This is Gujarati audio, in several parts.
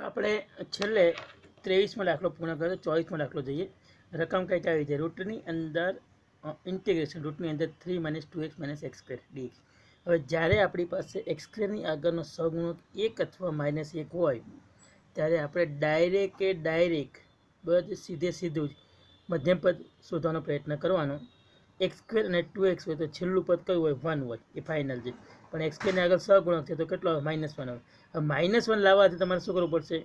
આપણે છેલ્લે 23માં દાખલો પૂર્ણ કર્યો. 24માં દાખલો જોઈએ. રકમ કંઈક આવી છે. રૂટની અંદર ઇન્ટિગ્રેશન રૂટની અંદર 3 - 2x - x² dx. હવે જ્યારે આપણી પાસે x² આગળનો સહગુણક 1 અથવા -1 હોય ત્યારે આપણે ડાયરેક્ટ બસ સીધું જ મધ્યમ પદ શોધવાનો પ્રયત્ન કરવાનો. x² અને 2x હોય તો છેલ્લું પદ કયું હોય? 1 હોય, એ ફાઇનલ છે. પણ x² ને આગળ સહગુણક છે તો કેટલો આવે? -1 આવે. હવે -1 લાવવાથી તમારે શું કરવું પડશે?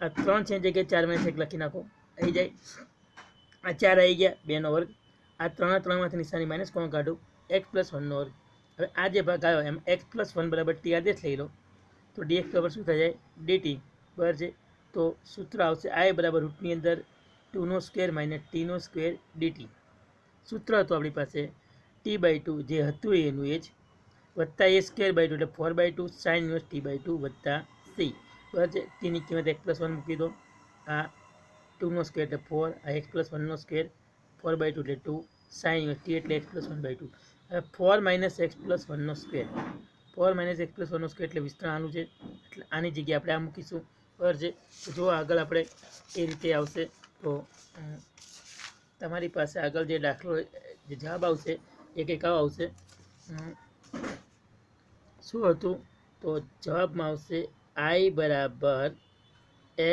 આ 3 છે જગ્યાએ 4 - 1 લખી નાખો, આવી જાય. આ 4 આવી ગયા, 2 નો વર્ગ. આ 3 નિશાની માઇનસ કોણ કાઢું? x + 1 નો વર્ગ. હવે આ જે ભાગ આવ્યો એમ x + 1 = t આદેશ લઈ લો તો dx બરાબર શું થઈ જાય? dt. બરાબર છે. તો સૂત્ર આવશે I બરાબર રૂટની અંદર 2² - t² dt. સૂત્ર હતું આપણી પાસે t/2 જે હતું એનું એ જ વત્તા a²/2 એટલે 4/2 sin - t/2 વત્તા c. બરાબર છે. tની કિંમત x + 1 મૂકી દો. આ 2² એટલે 4, આ x + 1² 4/2 એટલે 2, sin t એટલે x + 1/2. હવે 4 - x + 1² 4 - x + 1² એટલે વિસ્તરણ આનું છે, એટલે આની જગ્યાએ આપણે આ મૂકીશું. બરાબર છે. તો જો આગળ આપણે એ રીતે આવશે તો તમારી પાસે આગળ જે દાખલો જે જવાબ આવશે એ કંઈક આવો આવશે. શું હતું? તો જવાબમાં આવશે I બરાબર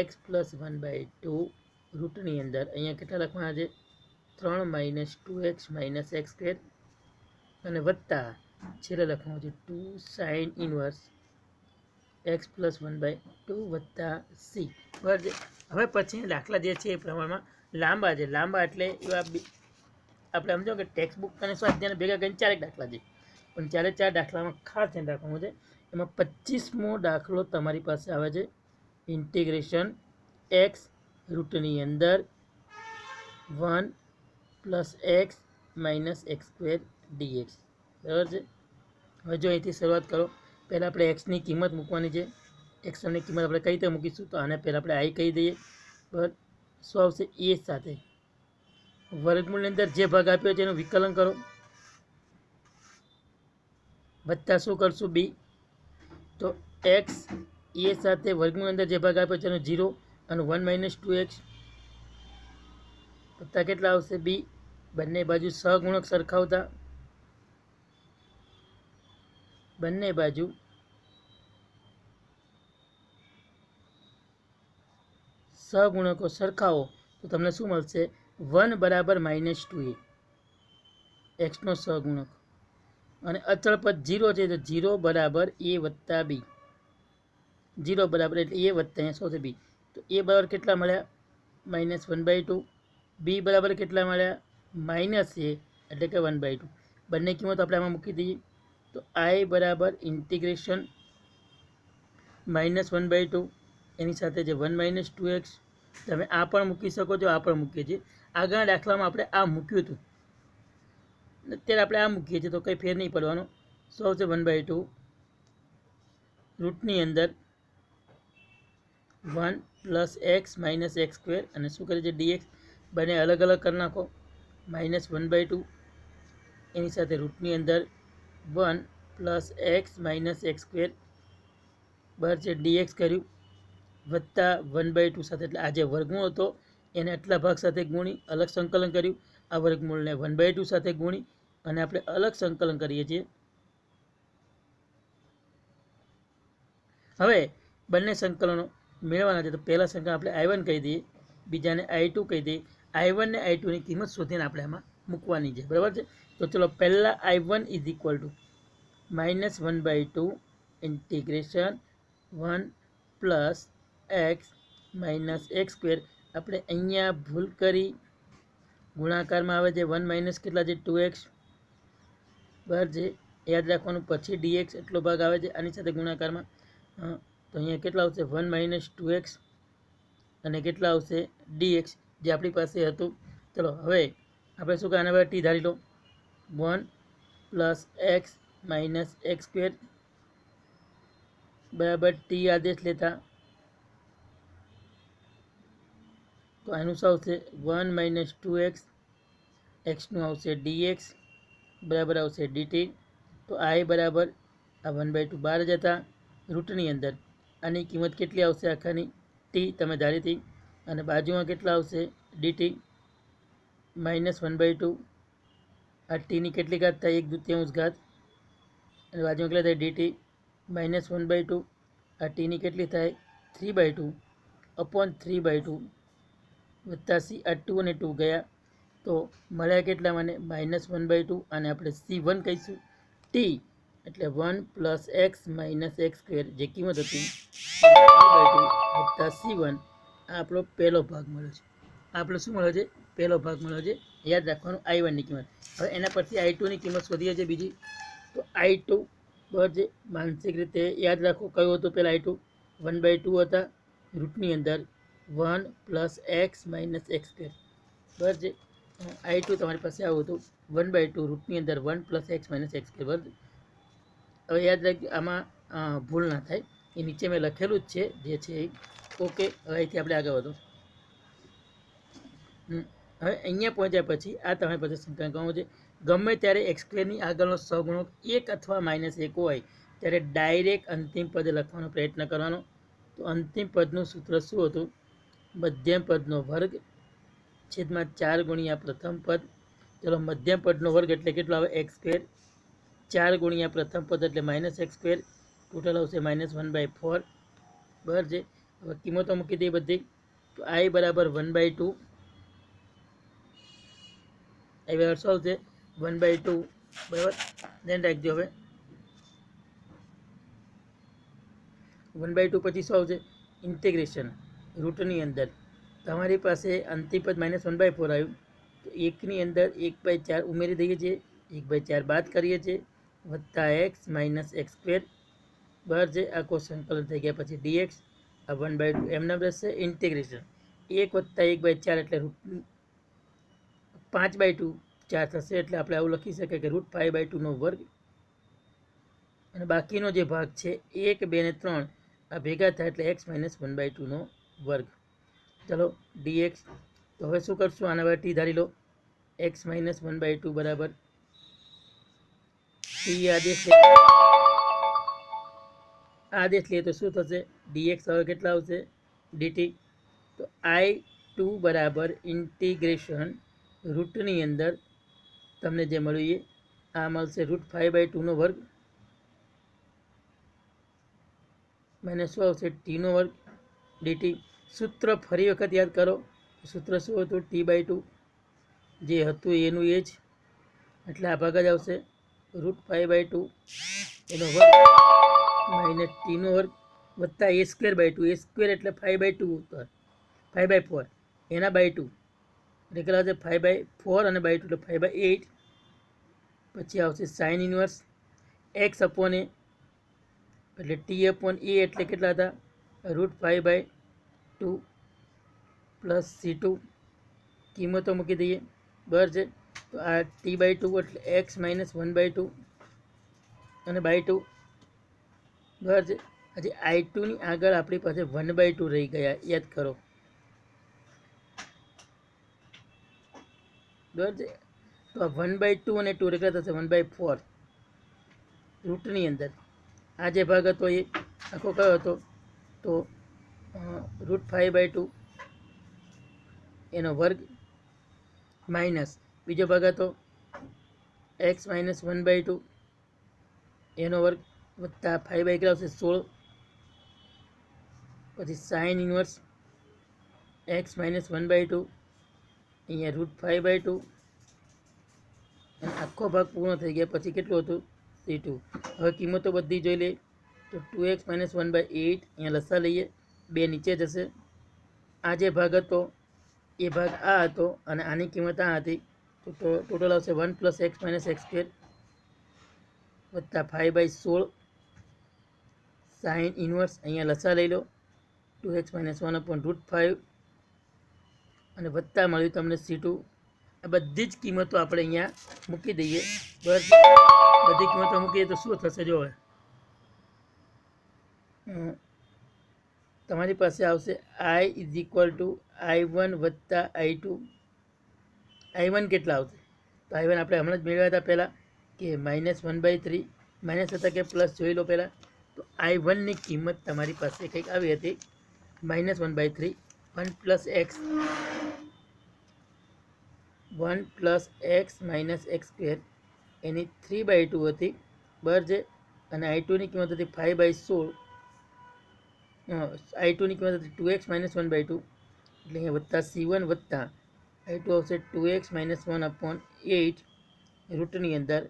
x + 1/2 રૂટની અંદર અહીંયા કેટલા લખવાના છે? 3 - 2x - x² અને વત્તા છેલ્લે લખવાનું છે 2 sin - x + 1/2 વત્તા c. બરાબર છે. હવે પછી દાખલા જે છે એ પ્રમાણમાં લાંબા છે. લાંબા એટલે એવા આપણે સમજો કે ટેક્સ્ટ બુક અને સ્વાધ્યાયને ભેગા કરીને 4 દાખલા છે, પણ 4 દાખલામાં ખાસ ધ્યાન રાખવાનું છે. એમાં 25મો દાખલો તમારી પાસે આવે છે ઇન્ટિગ્રેશન x રૂટની અંદર 1 + x - x² dx. બરાબર છે. હવે જો અહીંથી શરૂઆત કરો. પહેલાં આપણે એક્સની કિંમત મૂકવાની છે. એક્સની કિંમત આપણે કઈ રીતે મૂકીશું? તો આને પહેલાં આપણે આઈ કહી દઈએ. બરાબર. શું આવશે? એ સાથે વર્ગમૂળની અંદર જે ભાગ આપ્યો છે એનું વિકલન કરો, વત્તા શું કરશું? બી. તો એક્સ એ સાથે વર્ગમૂળની અંદર જે ભાગ આપ્યો છે એનો 0 અને 1 - 2x વત્તા કેટલા આવશે? બી. બંને બાજુ સહગુણક સરખાવતા બંને બાજુ સહગુણકો સરખાવો તો તમને શું મળશે? 1 બરાબર -2a એક્સનો સહગુણક અને અચળ પદ 0 છે તો 0 બરાબર a વત્તા બી. 0 બરાબર એટલે a વત્તા અહીંયા શું છે? બી. તો a બરાબર કેટલા મળ્યા? -1/2. બી બરાબર કેટલા મળ્યા? -a એટલે કે 1/2. બંને કિંમત આપણે આમાં મૂકી દઈએ તો I બરાબર ઇન્ટિગ્રેશન -1/2 એની સાથે જે 1 - 2x. તમે આ પણ મૂકી શકો છો, આ પણ મૂકીએ છીએ. આગળના દાખલામાં આપણે આ મૂક્યું હતું, અત્યારે આપણે આ મૂકીએ છીએ તો કંઈ ફેર નહીં પડવાનો. શું આવશે? 1/2 રૂટની અંદર 1 + x - x² અને શું કરે છે? dx. બંને અલગ અલગ કરી નાખો. -1/2 એની સાથે રૂટની અંદર 1 + x - x² બરાબર છે dx કર્યું વત્તા 1/2 સાથે, એટલે આ જે વર્ગમૂળ હતો એને આટલા ભાગ સાથે ગુણી અલગ સંકલન કર્યું. આ વર્ગમૂળને 1/2 સાથે ગુણી અને આપણે અલગ સંકલન કરીએ છીએ. હવે બંને સંકલનો મેળવવાના છે તો પહેલા સંકલન આપણે I1 કહી દઈએ, બીજાને I2 કહી દઈએ. I1 ને I2 ની કિંમત શોધીને આપણે આમાં મૂકવાની છે. બરાબર છે. તો ચલો પહેલા I1 = -1/2 ઇન્ટિગ્રેશન 1 + x - x². આપણે અહીંયા ભૂલ કરી, ગુણાકારમાં આવે છે 1 - કેટલા છે? 2x. બરાબર છે. યાદ રાખવાનું. પછી dx એટલો ભાગ આવે છે આની સાથે ગુણાકારમાં. તો અહીંયા કેટલા આવશે? 1 - 2x અને કેટલા આવશે? dx જે આપણી પાસે હતું. ચલો હવે આપણે શું કહે? આના બરાબર t ધારી લો. 1 + x - x² બરાબર t આદેશ લેતા તો આનું શું આવશે? 1 - 2x એક્સનું આવશે dx બરાબર આવશે dt. તો I બરાબર આ 1/2 બહાર જતા રૂટની અંદર આની કિંમત કેટલી આવશે આખાની ટી તમે ધારી હતી, અને બાજુમાં કેટલા આવશે ડીટી -1/2, આ ટીની કેટલી ઘાત થાય 1/2 ઘાત, અને બાજુમાં કેટલા થાય ડીટી -1/2, આ ટીની કેટલી થાય 3/2 અપોન 3/2 વત્તા સી, આ 2 અને 2 ગયા તો મળ્યા કેટલા મને -1/2, અને આપણે C1 કહીશું ટી એટલે 1 + x - x², જે કિંમત હતી 3/2 વત્તા C1, આ આપણો પહેલો ભાગ મળ્યો છે. આ આપણો શું મળ્યો છે? પહેલો ભાગ મળ્યો છે. યાદ રાખવાનું I1ની કિંમત. હવે એના પરથી I2ની કિંમત શોધીએ છીએ બીજી. તો I2 બરાબર છે, માનસિક રીતે યાદ રાખો કયું હતું પહેલાં I2 1/2 હતા, રૂટની અંદર 1 + x - x², બરાબર છે. I2 તમારી પાસે આવું હતું 1/2 રૂટની અંદર 1 + x - x², બરાબર. હવે યાદ રાખજો આમાં ભૂલ ના થાય, એ નીચે મેં લખેલું જ છે જે છે એ. ઓકે, હવે અહીંથી આપણે આગળ વધો. હવે અહીંયા પહોંચ્યા પછી આ તમારી પાસે સંકલન કરવાનું છે. ગમે ત્યારે x²ની આગળનો સહગુણક 1 અથવા -1 હોય ત્યારે ડાયરેક્ટ અંતિમ પદ લખવાનો પ્રયત્ન કરવાનો. તો અંતિમ પદનું સૂત્ર શું હતું? મધ્યમ પદનો વર્ગ છેદમાં 4 ગુણ્યા પ્રથમ પદ. ચલો, મધ્યમ પદનો વર્ગ એટલે કેટલો આવે? x², 4 ગુણ્યા પ્રથમ પદ એટલે -x², ટોટલ આવશે -1/4, બરાબર છે. હવે કિંમતો મૂકી દઈએ બધી. તો I બરાબર 1/2, I બરાબર શું આવશે 1/2, બરાબર. ધ્યાન રાખજો. હવે 1/2 પછી શું આવશે? ઇન્ટિગ્રેશન રૂટની અંદર તમારી પાસે અંતિમ પદ -1/4 આવ્યું, તો 1ની અંદર 1/4 ઉમેરી દઈએ છીએ, 1/4 બાદ કરીએ છીએ, વત્તા x - x², બરાબર છે. આખો સંકલન થઈ ગયા પછી dx, આ 1/2 એમના રહેશે. ઇન્ટિગ્રેશન 1 + 1/4 એટલે 5/2 4 થશે, એટલે આપણે આવું લખી શકીએ કે √5/2 વર્ગ, અને બાકીનો જે ભાગ છે 1, 2 અને 3 આ ભેગા થાય એટલે x - 1/2 વર્ગ. ચલો dx. તો હવે શું કરશું? આના પર ટી ધારી લો. x - 1/2 બરાબર ટી આદેશ લઈએ તો શું થશે? dx હવે કેટલા આવશે? dt. તો I2 બરાબર ઇન્ટિગ્રેશન રૂટની અંદર તમને જે મળ્યું એ આ મળશે √5/2 વર્ગ, મને શું આવશે? ટીનો વર્ગ dt. સૂત્ર ફરી વખત યાદ કરો. સૂત્ર શું હતું? T/2 જે હતું એનું એ જ, એટલે આ ભાગ જ આવશે √5/2 એનો વર્ગ માઇનસ ટીનો વર્ગ વત્તા a²/2, a² એટલે 5/2, 5/4 એના /2 એટલે કેટલા આવશે? 5/4 અને /2 એટલે 5/8. પછી આવશે sine inverse x upon a એટલે t અપોન a એટલે કેટલા હતા? √5/2 પ્લસ C2. કિંમતો મૂકી દઈએ, બરાબર છે. તો આ t/2 એટલે x - 1/2 અને /2, બરાબર છે. હજી I2ની આગળ આપણી પાસે 1/2 રહી ગયા, યાદ કરો, બરાબર છે. તો આ 1/2 અને 2 કેટલા થશે? 1/4 રૂટની અંદર. આ જે ભાગ હતો એ આખો કયો હતો? તો √5/2 એનો વર્ગ માઇનસ બીજો ભાગ હતો x - 1/2 એનો વર્ગ વત્તા 5/8 આવશે 16, પછી સાઇન ઇન્વર્સ x - 1/2 અહીંયા √5/2 અને આખો ભાગ પૂર્ણ થઈ ગયા પછી કેટલું હતું? C2. હવે કિંમતો બધી જોઈ લઈએ. તો 2x - 1/8 અહીંયા લસા લઈએ, 2 નીચે જશે. આ જે ભાગ હતો એ ભાગ આ હતો અને આની કિંમત આ હતી, તો ટોટલ આવશે 1 + x - x² વત્તા 5/16 સાઇન ઇન્વર્સ અહીંયા લસા લઈ લો, 2x - 1/5 અને વત્તા મળ્યું તમને C2. આ બધી જ કિંમતો આપણે અહીંયા મૂકી દઈએ, બસ બધી કિંમતો મૂકીએ તો શું થશે? જો તમારી પાસે આવશે I = I1 વત્તા I2. I1 કેટલા આવશે? તો I1 આપણે હમણાં જ મેળવ્યા હતા પહેલાં કે -1/3, માઇનસ હતા કે પ્લસ જોઈ લો પહેલાં. તો I1ની કિંમત તમારી પાસે કંઈક આવી હતી -1/3 1 + x -x² એની 3/2 હતી બરાબર છે, અને I2ની કિંમત હતી 5/16, I2ની કિંમત હતી 2x - 1/2 એટલે અહીંયા વત્તા C1 વત્તા I2 આવશે 2x - 1/8 રૂટની અંદર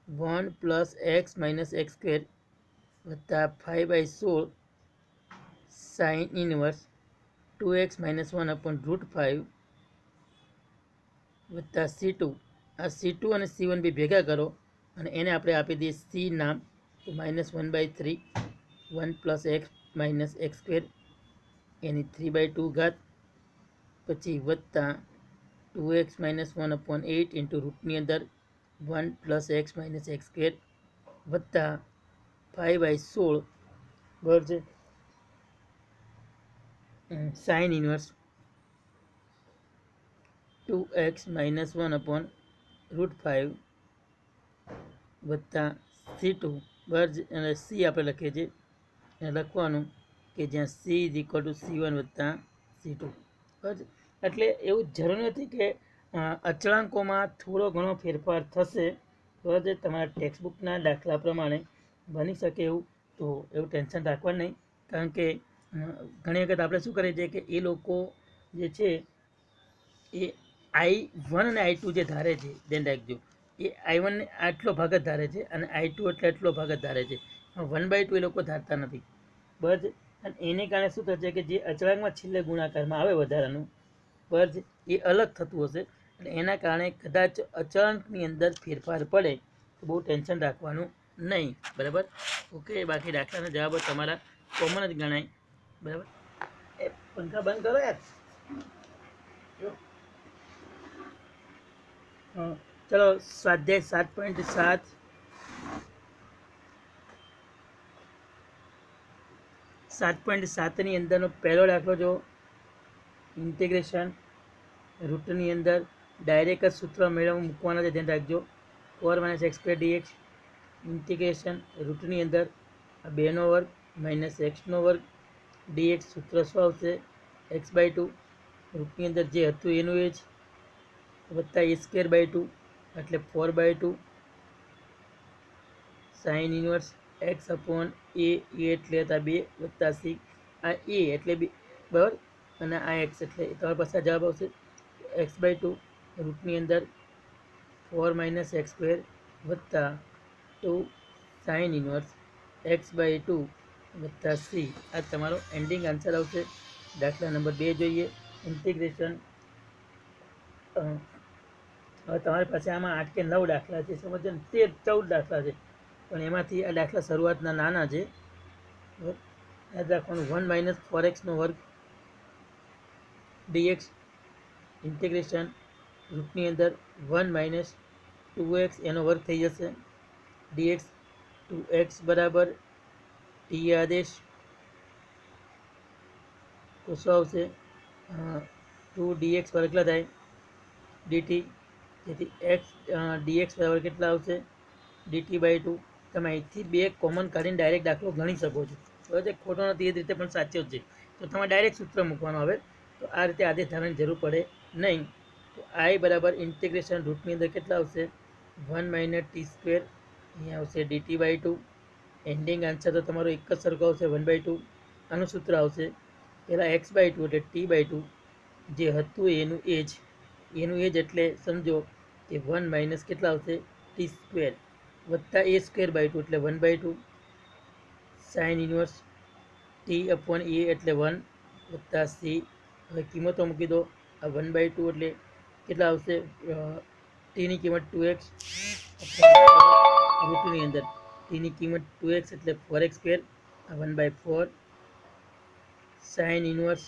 1 + x - x² વત્તા 5/16 sin ઇનવર્સ 2x - 1/√5 વત્તા C2, આ C2 અને C1 બી ભેગા કરો અને એને આપણે આપી દઈએ C નામ, તો -1/3 1 + x - x² એની 3/2 ઘાત પછી વત્તા 2x - 1/8 ઇન્ટુ રૂટની અંદર 1 + x - x² વત્તા 5/16 બરાબર છે સાઇન ઇનવર્સ 2x - 1/√5 વત્તા C2 બરાબર છે, અને C આપણે લખીએ છીએ એને લખવાનું કે જ્યાં C = C1 વત્તા C2 બરાબર છે. એટલે એવું જરૂરી નથી કે અચળાંકોમાં થોડો ઘણો ફેરફાર થશે બરાબર છે, તમારા ટેક્સ્ટબુકના દાખલા પ્રમાણે બની શકે એવું, તો એવું ટેન્શન રાખવાનું નહીં. કારણ કે ઘણી વખત આપણે શું કરીએ છીએ કે એ લોકો જે છે એ I1 અને I2 જે ધારે છે, ધ્યાન રાખજો, એ I1 ને આટલો ભાગ જ ધારે છે અને I2 એટલે આટલો ભાગ જ ધારે છે, 1/2 એ લોકો ધારતા નથી બરાબર છે. અને એને કારણે શું થશે કે જે અચળાંકમાં છેલ્લે ગુણાકારમાં આવે વધારાનું બરાબર છે એ અલગ થતું હશે, અને એના કારણે કદાચ અચળાંકની અંદર ફેરફાર પડે તો બહુ ટેન્શન રાખવાનું નહીં. બરાબર, ઓકે. બાકી દાખલાના જવાબો તમારા કોમન જ ગણાય. બરાબર, એ પંખા બંધ કરો યાર. ચલો, સ્વાધ્યાય 7.7 7.7ની અંદરનો પહેલો દાખલો જો ઇન્ટિગ્રેશન રૂટની અંદર ડાયરેક્ટ જ સૂત્ર મેળવવા મૂકવાના છે, ધ્યાન રાખજો. 4 - x² dx ઇન્ટિગ્રેશન રૂટની અંદર 2² - x² dx સૂત્ર શું આવશે? x/2 રૂટની અંદર જે હતું એનું એ જ વત્તા a²/2 એટલે 4/2 સાઇન ઇનવર્સ x/a, એ એટલે હતા 2 વત્તા c, આ a એટલે બી બરાબર, અને આ x એટલે તમારી પાસે જવાબ આવશે x/2 રૂટની અંદર 4 - x² વત્તા 2 સાઇન ઇનવર્સ x/2 વત્તા c, આ તમારો એન્ડિંગ આન્સર આવશે. દાખલા નંબર 2 જોઈએ, ઇન્ટિગ્રેશન. હવે તમારી પાસે આમાં 8 કે 9 દાખલા છે, સમજો ને 13-14 દાખલા છે, પણ એમાંથી આ દાખલા શરૂઆતના નાના છે. યાદ રાખવાનું 1 - 4x² dx ઇન્ટિગ્રેશન રૂટની અંદર 1 - 2x એનો વર્ગ થઈ જશે dx 2x બરાબર t આદેશ, તો શું આવશે 2 dx પર કેટલા થાય dt, જેથી x dx બરાબર કેટલા આવશે dt/2. તમે અહીંથી 2 કોમન કાઢીને ડાયરેક્ટ દાખલો ગણી શકો છો બરાબર છે, ખોટો નથી, એ જ રીતે પણ સાચો જ છે. તો તમારે ડાયરેક્ટ સૂત્ર મૂકવાનું આવે, તો આ રીતે આદેશ ધારવાની જરૂર પડે નહીં. તો I બરાબર ઇન્ટિગ્રેશન રૂટની અંદર કેટલા આવશે 1 - t², અહીંયા આવશે dt/2. એન્ડિંગ આન્સર તો તમારો એક જ સરખો આવશે 1/2. આનું સૂત્ર આવશે પહેલાં x/2 એટલે t/2 જે હતું એનું એ જ એટલે સમજો કે 1 - કેટલા આવશે t² વત્તા a²/2 એટલે 1/2 સાઇન ઇનવર્સ t/a એટલે 1 વત્તા c. હવે કિંમતો મૂકી દો, આ 1/2 એટલે કેટલા આવશે tની કિંમત 2x રૂટની અંદર tની કિંમત 2x એટલે 4x², આ 1/4 સાઇન ઇનવર્સ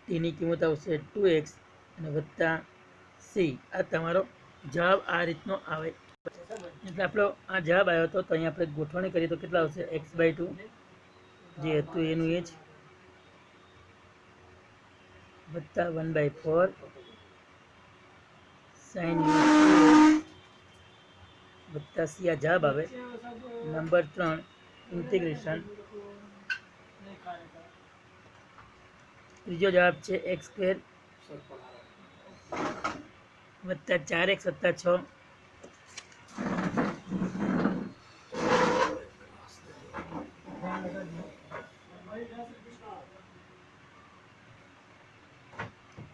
tની કિંમત આવશે 2x અને વત્તા c. આ તમારો જવાબ આ રીતનો આવે. એટલે આપણો આ જવાબ આવ્યો હતો, તો અહીંયા આપણે ગોઠવણી કરીએ તો કેટલા આવશે x/2 જે હતું એનું એ જ વત્તા 1/4 સાઇન વત્તા c. આ જવાબ આવે. નંબર 3 ઇન્ટિગ્રેશન ત્રીજો જવાબ છે એક્સ સ્ક્વેર વત્તા 4x વત્તા 6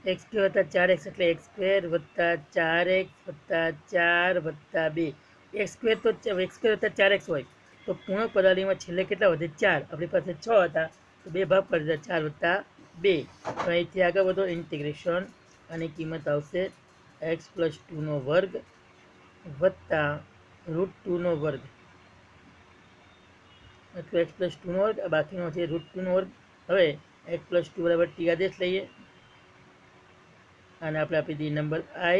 એક્સ સ્ક્વેર વત્તા 4x એટલે એક્સ સ્ક્વેર વત્તા 4x વત્તા 4 વત્તા 2 એક્સ સ્ક્વેર તો એક્સ સ્ક્વેર વત્તા 4x હોય તો પૂર્ણ પદાવલીમાં છેલ્લે કેટલા વધે 4 આપણી પાસે 6 હતા તો બે ભાગ કરી દીધા 4 વત્તા 2 તો અહીંથી આગળ વધો ઇન્ટિગ્રેશન અને કિંમત આવશે x પ્લસ 2 નો વર્ગ વત્તા રૂટ 2 નો વર્ગ એટલે x પ્લસ 2 નો વર્ગ બાકીનો છે રૂટ 2 નો વર્ગ હવે x પ્લસ 2 બરાબર t આદેશ લઈએ અને આપણે આપી દઈએ નંબર i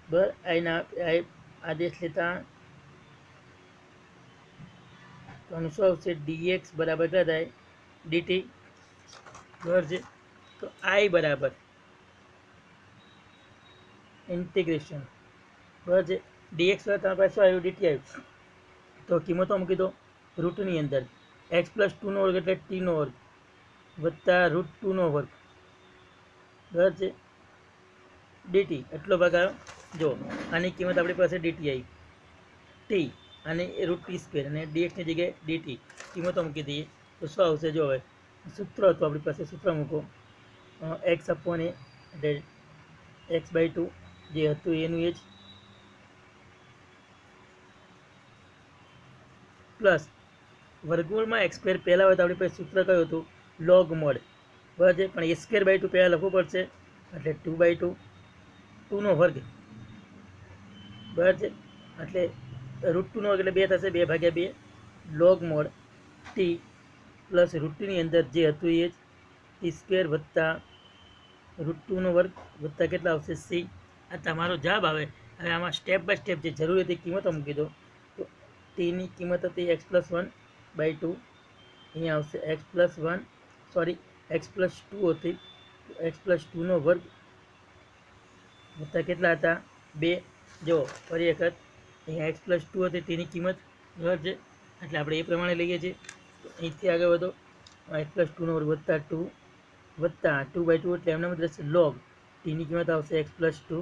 બર આઈના આઈ આદેશ લેતા તો આનું શું આવશે dx બરાબર કેટલા થાય dt બરાબર છે તો i બરાબર ઇન્ટિગ્રેશન બરાબર છે dx બરાબર તમારી પાસે શું આવ્યું dt આવ્યું તો કિંમતો મૂકી દો રૂટની અંદર x પ્લસ 2 નો વર્ગ એટલે t નો વર્ગ વત્તા રૂટ 2 નો વર્ગ બરાબર છે dt એટલો ભાગ આવ્યો જો આની કિંમત આપણી પાસે dt આવી t અને રૂટ ટી સ્ક્વેર અને dxની જગ્યાએ dt કિંમતો મૂકી દઈએ તો શું આવશે જો હવે સૂત્ર હતું આપણી પાસે સૂત્ર મૂકો x અપોન એ એટલે x/2 જે હતું એનું એ જ પ્લસ વર્ગમૂળમાં x સ્ક્વેર પહેલાં હોય તો આપણી પાસે સૂત્ર કયું હતું લોગ મોડ બરાબર છે પણ a²/2 પહેલાં લખવું પડશે એટલે 2/2 2 નો વર્ગ બરાબર છે એટલે રૂટ 2 નો વર્ગ એટલે 2 થશે 2/2 લોગ મોડ ટી પ્લસ રૂટની અંદર જે હતું એ જ t² વત્તા રૂટ 2 નો વર્ગ વત્તા કેટલા આવશે c આ તમારો જવાબ આવે હવે આમાં સ્ટેપ બાય સ્ટેપ જે જરૂરી હતી કિંમતો મૂકી દો તો ટીની કિંમત હતી x+1/2 અહીંયા આવશે x+2 હતી x+2 નો વર્ગ વત્તા કેટલા હતા 2 જો ફરી વખત અહીંયા x+2 હતી તેની કિંમત બરાબર છે એટલે આપણે એ પ્રમાણે લઈએ છીએ તો અહીંથી આગળ વધો x+2 નો વર્ગ વત્તા 2 વત્તા 2/2 એટલે એમના મતલબ રહેશે લોગ ટીની કિંમત આવશે x+2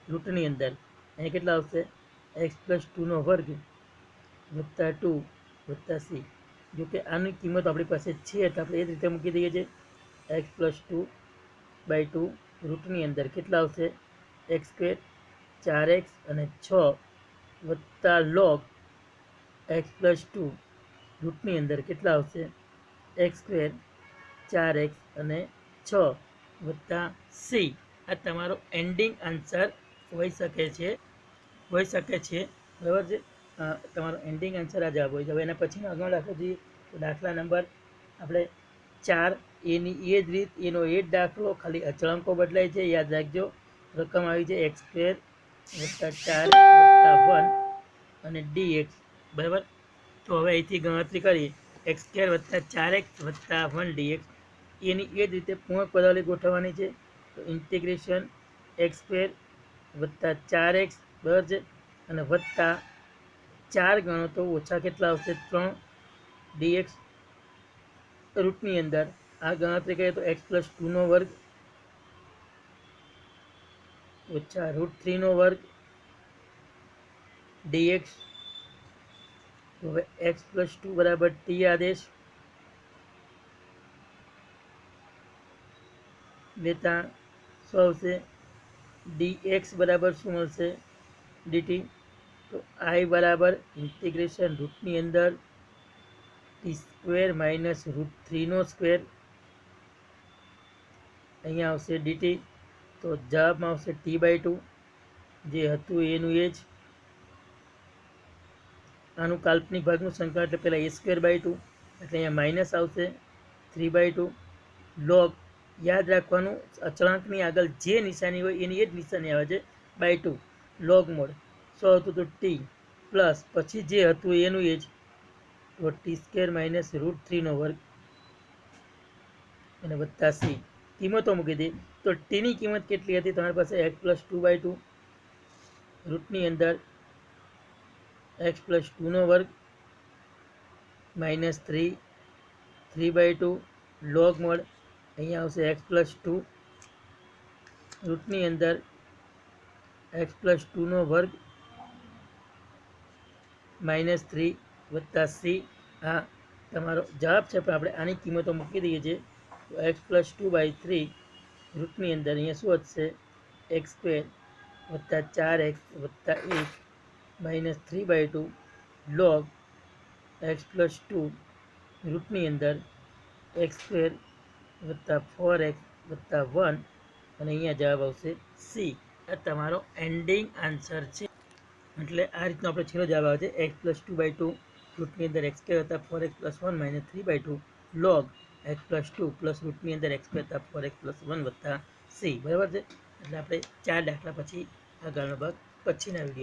રૂટની અંદર અહીંયા કેટલા આવશે x+2 નો વર્ગ વત્તા 2 વત્તા c જો કે આની કિંમત આપણી પાસે છે તો આપણે એ જ રીતે મૂકી દઈએ છીએ x+2/2 રૂટની અંદર કેટલા આવશે x² 4x અને 6 વત્તા લોગ x+2 રૂટની અંદર કેટલા આવશે x² 4x અને 6 વત્તા c આ તમારો એન્ડિંગ આન્સર હોઈ શકે છે બરાબર છે તમારો એન્ડિંગ આન્સર આ જવાબ હોય છે હવે એના પછીનો આગળ દાખલો જોઈએ તો દાખલા નંબર આપણે 4 એની એ જ રીત એનો એ જ દાખલો ખાલી અચળાંકો બદલાય છે યાદ રાખજો રકમ આવી છે x² વત્તા 4x વત્તા 1 અને dx બરાબર તો હવે અહીંથી ગણતરી કરી x² વત્તા 4x વત્તા 1 dx એની એ જ રીતે પૂર્ણ પદાવલી ગોઠવવાની છે તો ઇન્ટિગ્રેશન x² વત્તા 4x બરાબર છે અને વત્તા 4 ગણો તો ઓછા કેટલા આવશે 3 dx રૂટની અંદર આ ગણતરી કરીએ તો x+2 નો વર્ગ ઓછા રૂટ 3 નો વર્ગ dx તો હવે x+2 બરાબર t આદેશ લેતા શું આવશે dx બરાબર શું મળશે dt તો i બરાબર ઇન્ટિગ્રેશન રૂટની અંદર t² માઇનસ રૂટ 3 નો સ્ક્વેર અહીંયા આવશે dt તો જવાબમાં આવશે t/2 જે હતું એનું એ જ આનું કાલ્પનિક ભાગનું સંકલન એટલે પહેલાં a² બાય 2 એટલે અહીંયા માઇનસ આવશે 3/2 લોગ યાદ રાખવાનું અચળાંકની આગળ જે નિશાની હોય એની એ જ નિશાની આવે છે બાય 2 લોગ મોડ શું હતું તો t પ્લસ પછી જે હતું એનું એ જ તો t² માઇનસ રૂટ 3 નો વર્ગ અને વત્તા c કિંમતો મૂકી દે તો ટીની કિંમત કેટલી હતી તમારી પાસે x+2/2 રૂટની અંદર x+2 નો વર્ગ -3 log mod અહીંયા આવશે x+2 રૂટની અંદર x+2 નો વર્ગ -3 વત્તા c આ તમારો જવાબ છે, પણ આપણે આની કિંમતો મૂકી દઈએ છીએ તો x+2/3 રૂટની અંદર અહીંયા શું વધશે x² વત્તા 4x વત્તા 1 -3/2 log x+2 રૂટની અંદર x² વત્તા 4x વત્તા 1 અને અહીંયા જવાબ આવશે સી. આ તમારો એન્ડિંગ આન્સર છે. એટલે આ રીતનો આપણે છેલ્લો જવાબ આવે છે x+2/2 રૂટની અંદર x² વત્તા 4x + 1 -3/2 log x+2 પ્લસ રૂટની અંદર x² વત્તા 4x + 1 વત્તા c. બરાબર છે. એટલે આપણે 4 દાખલા પછી આગળનો ભાગ પછીના વિડીયોમાં